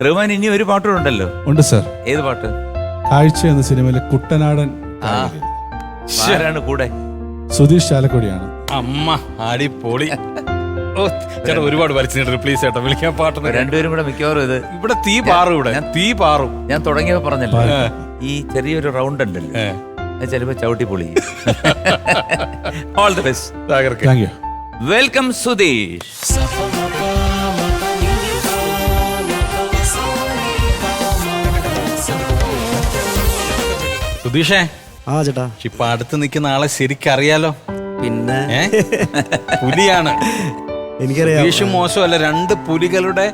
റഹ്മാൻ ഇനി ഒരു പാട്ടുണ്ടല്ലോ. ഉണ്ട് സർ. ഏത് പാട്ട്? കാഴ്ച എന്ന സിനിമയിലെ കുട്ടനാടൻ. ആരാണ് കൂടെ? സുധീഷ് ചാലക്കുടിയാണ്. അമ്മ അടിപൊളി. ചേട്ടാ ഒരുപാട് വലിച്ചു പ്ലീസ് ചേട്ടാ വിളിക്കാൻ പാട്ട്. രണ്ടുപേരും കൂടെ മിക്കവാറും ഇത് ഇവിടെ തീ പാറും. ഇവിടെ തീ പാറും. ഞാൻ തുടങ്ങിയപ്പോ പറഞ്ഞല്ലോ ഈ ചെറിയൊരു റൗണ്ട് ഉണ്ടല്ലോ, അത് ചിലപ്പോ ചവിട്ടി പൊളി. All the best. Thank you. Welcome Sudheesh. സുധീഷേ. ആ ചേട്ടാ. ഇപ്പൊ അടുത്ത് നിൽക്കുന്ന ആളെ ശരിക്കറിയാലോ. പിന്നെ പുലിയാണ്. എനിക്കറിയാം. സുധീഷും മോശമല്ല. രണ്ട് പുലികളുടെ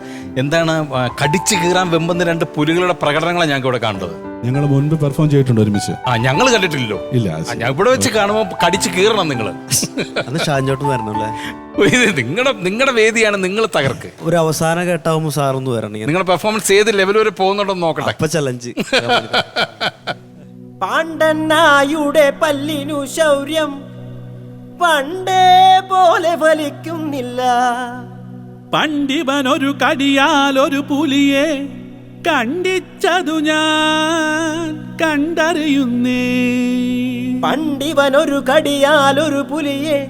എന്താണ് കടിച്ചു കീറാൻ വെമ്പുന്ന രണ്ട് പുലികളുടെ പ്രകടനങ്ങളാണ് ഞങ്ങൾക്ക് ഇവിടെ കണ്ടത്. ഞങ്ങൾ മുൻപ് പെർഫോം ചെയ്തിട്ടുണ്ട് ഒരുമിച്ച്. ഞങ്ങൾ കണ്ടിട്ടില്ലല്ലോ. ഇല്ല, ഞാൻ ഇവിടെ വെച്ച് കാണുമ്പോ കടിച്ചു കീറണം നിങ്ങള്. അത് ഷാൻചോട്ട് വരണല്ലേ? നിങ്ങളുടെ വേദിയാണ്, നിങ്ങൾ തകർക്ക്. ഒരു അവസാന ഘട്ടാവുമ്പോ സാറൊന്ന് വരണം. നിങ്ങളുടെ പെർഫോമൻസ് ഏത് ലെവൽ വരെ പോകുന്നുണ്ടോ നോക്കട്ടെ. അപ്പൊ ചലഞ്ച്. പാണ്ഡനായുടെ പല്ലിനു ശൗര്യം പണ്ടേ പോലെ ഫലിക്കുന്നില്ല. പണ്ഡിവനൊരു കടിയാലൊരു പുലിയെ കണ്ടിച്ചതു ഞാൻ കണ്ടറിയുന്നേ. പണ്ഡിവനൊരു കടിയാലൊരു പുലിയെ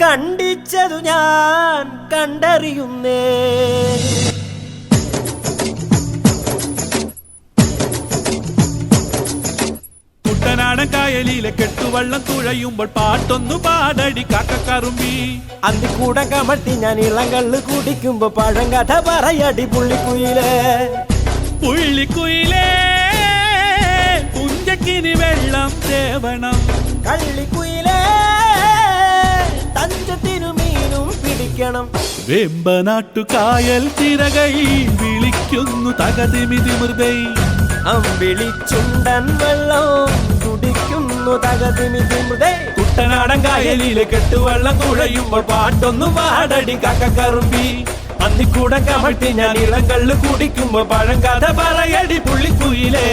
കണ്ടിച്ചതു ഞാൻ കണ്ടറിയുന്നേ. കുട്ടനാടൻ കായലിലെ കെട്ടുവള്ളം തുഴയുമ്പോൾ പാട്ടൊന്നു പാടടി കാക്കക്കറുമ്പി. അന്തിക്കൂടം കമഴ്ത്തി ഞാൻ ഇളങ്കള്ള് കുടിക്കുമ്പോ പഴം കഥ പറയടി പുള്ളിക്കുയിലേ. പുള്ളിക്കുയിലേ പുഞ്ചക്കിനി വെള്ളം തേവണം. കള്ളിക്കുയിലേ തഞ്ചത്തിനു മീനും പിടിക്കണം. വെമ്പനാട്ടു കായൽ തിരകൈ വിളിക്കുന്നു തകതിമിതിമൃതൈ. അമ്പിളിച്ചുണ്ടൻ വെള്ളം കുടിക്കുന്നു തകതിമിതിമൃതേ. കുട്ടനാടൻ കായലിലെ കെട്ടുവള്ളം തുഴയുമ്പോൾ പാട്ടൊന്നു പാടടി കാക്കക്കറുമ്പി. അന്നിക്കൂടം കമഴ്ത്തി ഞാൻ ഇളങ്കള്ള് കുടിക്കുമ്പോ പഴം കഥ പറയടി പുള്ളിക്കുയിലേ.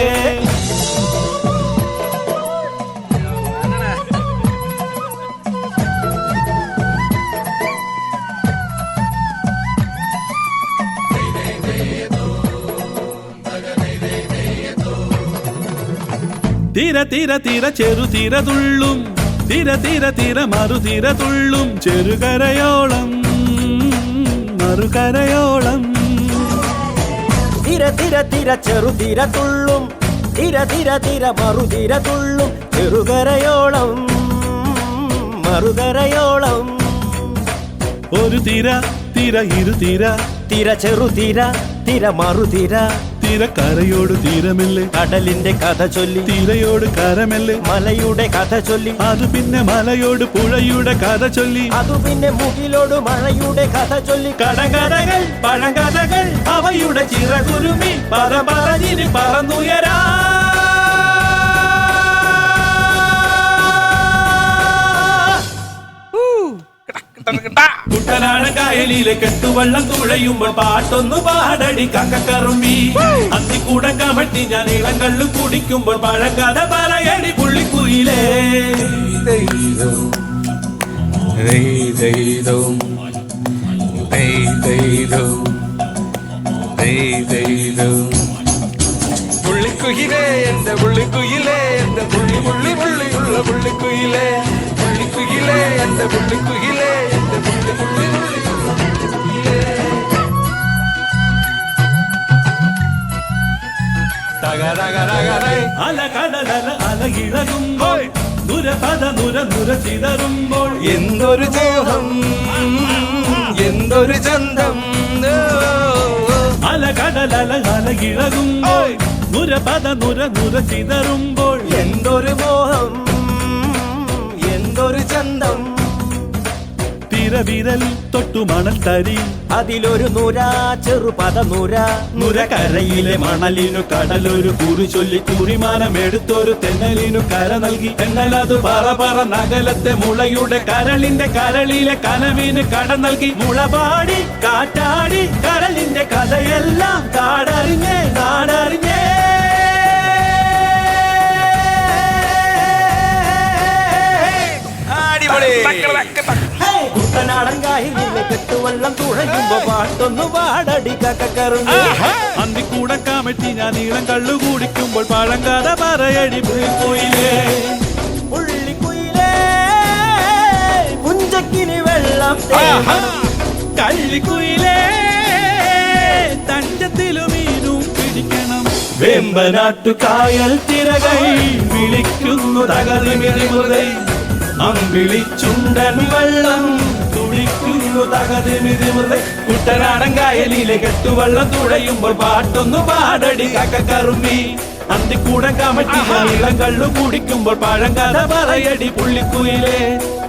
തീര തീര തീര ചെറുതീര തുള്ളും, തീര തീര തീര മറുതീര തുള്ളും, ചെറുകരയോളം മറുകരയോളം. തീര തീര തീര ചെറുതീര തുള്ളും, തീര തീര തീര മറുതീര തുള്ളും, ചെറുകരയോളം മറുകരയോളം. ഒരു തീര തീര ഇരുതീര, തീര ചെറുതീര തീര മറുതീര. തീരക്കരയോട് തീരമല്ലേ കടലിന്റെ കഥ ചൊല്ലി, തീരയോട് കരമല്ലേ മലയുടെ കഥ ചൊല്ലി. അത് പിന്നെ മലയോട് പുഴയുടെ കഥ ചൊല്ലി. അതു പിന്നെ മുകിലോട് മഴയുടെ കഥ ചൊല്ലി. കടകഥകൾ പഴങ്കഥകൾ അവയുടെ ചിറകുരുമി പറപറഞ്ഞിനി പറന്നുയരാ. കുട്ടനാടൻ കായലിലെ കെട്ടുവള്ളം തുഴയുമ്പോൾ പാട്ടൊന്നു പാടടി കാക്കക്കറുമ്പി. അന്തിക്കൂടം കമഴ്ത്തി ഞാൻ ഇളങ്കള്ളു കുടിക്കുമ്പോൾ പഴങ്കഥ പറയടി പുള്ളിക്കുയിലേ. പുള്ളിക്കുയിലേ എന്റെ പുള്ളിക്കുയിലേ, എന്റെ പുള്ളി പുള്ളി പുള്ളിയുള്ള പുള്ളിക്കുയിലേ. പുള്ളിക്കുയിലേ എന്റെ പുള്ളിക്കുയിലേ, എന്റെ പുള്ളി പുള്ളി പുള്ളിയുള്ള പുള്ളിക്കുയിലേ. അല കടലല അല ഇളകുമ്പോൾ നുരപദ നുര നുര ചിതറുമ്പോൾ എന്തൊരു ദേഹം എന്തൊരു ചന്തം. അല കടലല അല ഇളകുമ്പോൾ നുരപദ നുര നുര ചിതറുമ്പോൾ എന്തൊരു മോഹം എന്തൊരു ചന്തം. തിരവിരൽ തൊട്ടു മണൽ തരി, അതിലൊരു നുര ചെറുപദ നുര. നുരക്കരയിലെ മണലിനു കടലൊരു കുറി ചൊല്ലി കുറിമാനമെടുത്തൊരു തെന്നലിനു കര നൽകി. എന്നലതു പറ പറ നഗലത്തെ മുളയുടെ കരളിന്റെ കരളിലെ കനവിന് കട നൽകി. മുളപാടി കാറ്റാടി കരളിന്റെ കഥയെല്ലാം കാടറിഞ്ഞേ നാടറിഞ്ഞേ. കുട്ടനാടൻ കായലിലെ കെട്ടുവള്ളം കെട്ടുവള്ളം തുഴയുമ്പോ പാട്ടൊന്നു പാടടി കക്കറുമ്പി. അന്തിക്കൂടം കമഴ്ത്തി ഞാൻ നീളം കള്ളു കുടിക്കുമ്പോൾ പഴങ്കഥ പറയടി പുള്ളിക്കുയിലേ. പുള്ളിക്കുയിലേ പുഞ്ചക്കിനി വെള്ളം തേടണം. കള്ളിക്കുയിലേ തഞ്ചത്തിലും മീനും പിടിക്കണം. വേമ്പനാട്ടു കായൽ തിരകൈ വിളിക്കുന്നു തകതിമിതിമുതൈ. അമ്പിളി ചുണ്ടൻ വെള്ളം തുടിക്കുന്നു തകതിമിതിമുതൈ. കുട്ടനാടൻ കായലിലെ കെട്ടുവള്ളം തുഴയുമ്പോൾ പാട്ടൊന്നു പാടടി കക്കറുമ്പി. അന്തിക്കൂടം കമഴ്ത്തി നീളം കള്ളു കുടിക്കുമ്പോൾ പഴങ്കഥ പറയടി പുള്ളിക്കുയിലേ.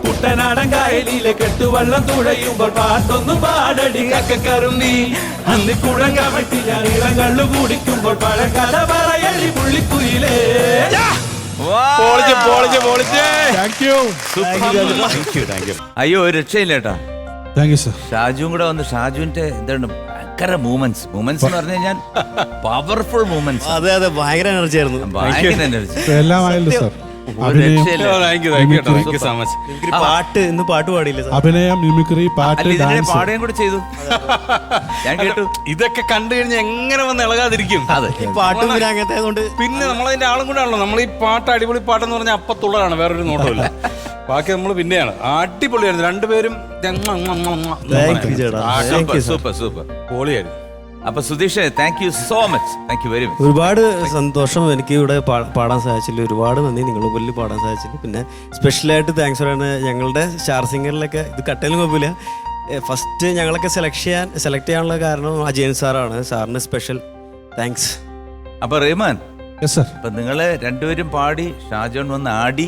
കുട്ടനാടൻ കായലിലെ കെട്ടുവള്ളം തുഴയുമ്പോൾ പാട്ടൊന്നു പാടടി കക്കറുമ്പി. അന്തിക്കൂടം കമഴ്ത്തി നീളം കള്ളു കുടിക്കുമ്പോൾ പഴങ്കഥ പറയടി പുള്ളിക്കുയിലേ. അയ്യോ ഒരു രക്ഷയില്ല കേട്ടാ. Thank you sir. ഷാജുവും കൂടെ വന്ന് ഷാജുവിന്റെ എന്താണ് ഭയങ്കര മൂവ്മെന്റ്സ് എന്ന് പറഞ്ഞു കഴിഞ്ഞാൽ പവർഫുൾ മൂവ്മെന്റ്സ്. അതെ അതെ ഭയങ്കര എനർജി ആയിരുന്നു. ഭയങ്കര എനർജി. എല്ലാം ആയല്ലോ സർ. ഒരു അഭിനയം, രക്ഷയില്ല. എനിക്കൊരു പാട്ട് ഇന്ന് പാട്ട് പാടിയില്ല സാർ. അഭിനയം, മിമിക്രി, പാട്ട്, അല്ല ഇതിനെ ഡാൻസ്. പാടുകയും കൂടെ ചെയ്തു. ഞാൻ കേട്ടു. ഇതൊക്കെ കണ്ടു കഴിഞ്ഞാൽ എങ്ങനെ വന്ന് ഇളകാതിരിക്കും? അതെ. ഈ പാട്ടും പിന്നെ അങ്ങനത്തെ കൊണ്ട് പിന്നെ നമ്മളതിന്റെ ആളും കൂടെ ആണല്ലോ. നമ്മൾ ഈ പാട്ട് അടിപൊളി പാട്ടെന്ന് പറഞ്ഞാൽ അപ്പത്തുള്ളതാണ്, വേറൊരു നോട്ടമില്ല. ബാക്കി നമ്മൾ പിന്നെയാണ്. അടിപൊളിയായിരുന്നു രണ്ടുപേരും. Thank you ചേട്ടാ. Thank you, sir. Super super. പൊളിയായിരുന്നു. അപ്പൊ Sudheesh thank you so much. Thank you very much. ഒരുപാട് സന്തോഷം എനിക്ക് ഇവിടെ പാടാൻ സാധിച്ചില്ല. ഒരുപാട് നന്ദി നിങ്ങളുടെ മുന്നിൽ പാടാൻ സാധിച്ചില്ല. പിന്നെ സ്പെഷ്യലായിട്ട് താങ്ക്സ് പറയാണ് ഞങ്ങളുടെ സ്റ്റാർ സിംഗറിലൊക്കെ. ഇത് കട്ടയിലും കുഴപ്പമില്ല. ഫസ്റ്റ് ഞങ്ങളൊക്കെ സെലക്ട് ചെയ്യാനുള്ള കാരണം അജയൻ സാറാണ്. സാറിന് സ്പെഷ്യൽ താങ്ക്സ്. അപ്പൊ റഹ്മാൻ, Yes, sir. അപ്പൊ നിങ്ങള് രണ്ടുപേരും പാടി, ഷാജോൺ വന്ന് ആടി,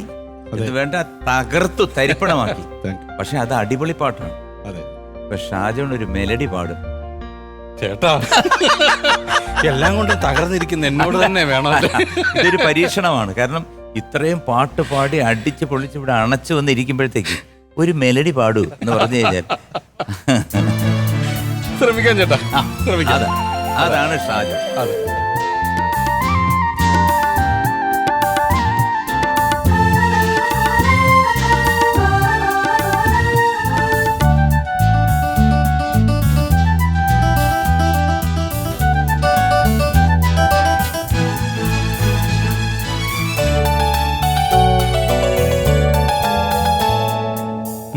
ഇത് വേണ്ട തകർത്തു തരിപ്പണമാക്കി. Thank you. പക്ഷെ അത് അടിപൊളി പാട്ടാണ്. അതെ. ഇപ്പൊ ഷാജോൺ ഒരു മെലഡി പാടും. ചേട്ടാ എല്ലാം കൊണ്ടും തകർന്നിരിക്കുന്ന എന്നോട് തന്നെ വേണം. ഇതൊരു പരീക്ഷണമാണ്. കാരണം ഇത്രയും പാട്ട് പാടി അടിച്ച് പൊളിച്ച് ഇവിടെ അണച്ചു വന്നിരിക്കുമ്പോഴത്തേക്ക് ഒരു മെലഡി പാടൂ എന്ന് പറഞ്ഞു കഴിഞ്ഞാൽ ശ്രമിക്കാം ചേട്ടാ, ശ്രമിക്കാം. അതാണ് ഷാജോൺ. അതെ.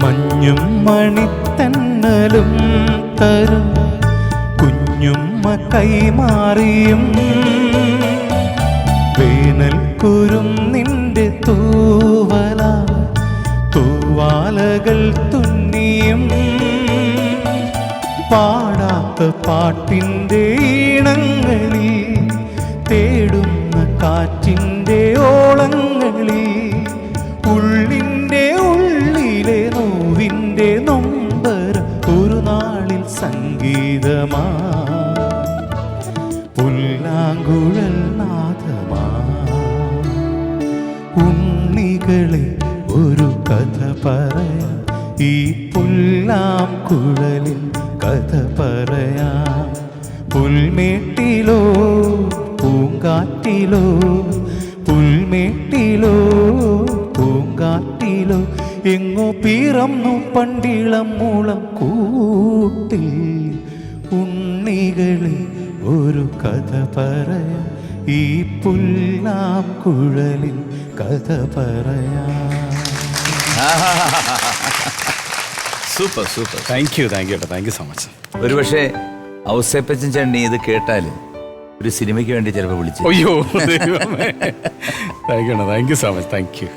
മഞ്ഞും മണിത്തന്നലും തരും കുഞ്ഞുമ്മ കൈമാറിയും വേനൽക്കുരും നിന്റെ തൂവല തൂവാലകൾ തുന്നിയും പാടാത്ത പാട്ടിൻ്റെ ഈണങ്ങളിൽ തേടുന്ന കാറ്റിൻ്റെ ഓളങ്ങളിൽ ഉള്ളിൻ്റെ ഉള്ളിലെ നോവിൻ്റെ നൊമ്പര ഒരു നാളിൽ സംഗീതമാ പുല്ലാങ്കുഴൽ നാദമാ ഉണ്ണികളെ ഒരു കഥ പറയാ ഈ പുല്ലാം കുഴലിൽ കഥ പറയാ പുൽമേട്ടിലോ പൂങ്കാറ്റിലോ പുൽമേട്ടിലോ പൂങ്കാറ്റിലോ എങ്ങോ പിറന്നു പണ്ടിളം മൂളം കൂട്ടിൽ ഉണ്ണികളെ ഒരു കഥ പറയാ ഈ പുല്ലാം കുഴലിൽ കഥ പറയാ. Super super. താങ്ക് യു ചേട്ടാ, താങ്ക് യു സോ മച്ച്. ഒരുപക്ഷെ ഔസേപ്പച്ചൻ ചേട്ടൻ ഇത് കേട്ടാല് ഒരു സിനിമയ്ക്ക് വേണ്ടി ചിലപ്പോൾ വിളിച്ചു. അയ്യോ thank you so much. Thank U.